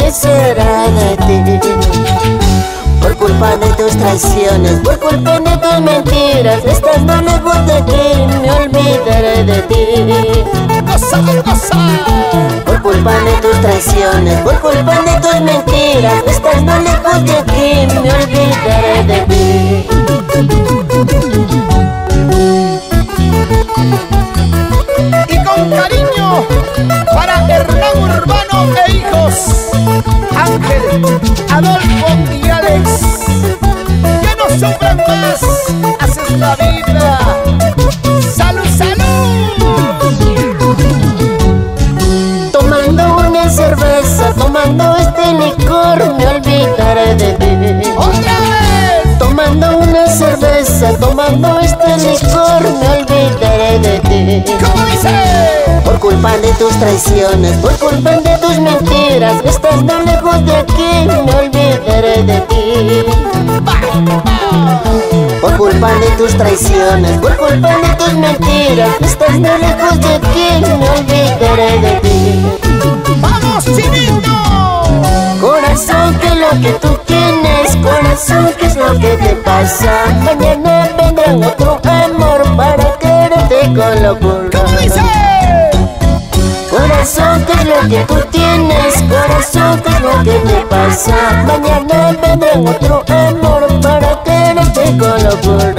¿qué será de ti? Por culpa de tus traiciones, por culpa de tus mentiras, estando lejos de ti, me olvidaré de ti. Por culpa de tus traiciones, por culpa de tus mentiras, estando lejos de ti, me olvidaré de ti. Y con cariño para Hernán Urbano e hijos, Ángel, Adolfo y Alex. Que no sufran más, haces la vida. ¡Salud, salud! Tomando una cerveza, tomando este licor, me olvidaré de ti. ¡Otra vez! Tomando una cerveza, tomando este licor, me olvidaré de ti. ¿Cómo dice? Por culpa de tus traiciones, por culpa de tus mentiras, estando lejos de aquí, me olvidaré de ti. Por culpa de tus traiciones, por culpa de tus mentiras, estando lejos de aquí, me olvidaré de ti. ¡Vamos, Chinito! Corazón, ¿qué es lo que tú tienes? Corazón, ¿qué es lo que te pasa? Mañana vendrá otro amor para quererte con locura. ¿Cómo dice? Corazón, ¿qué es lo que tú tienes? Corazón, ¿qué es lo que te pasa? Mañana vendrá otro amor para quererte con locura.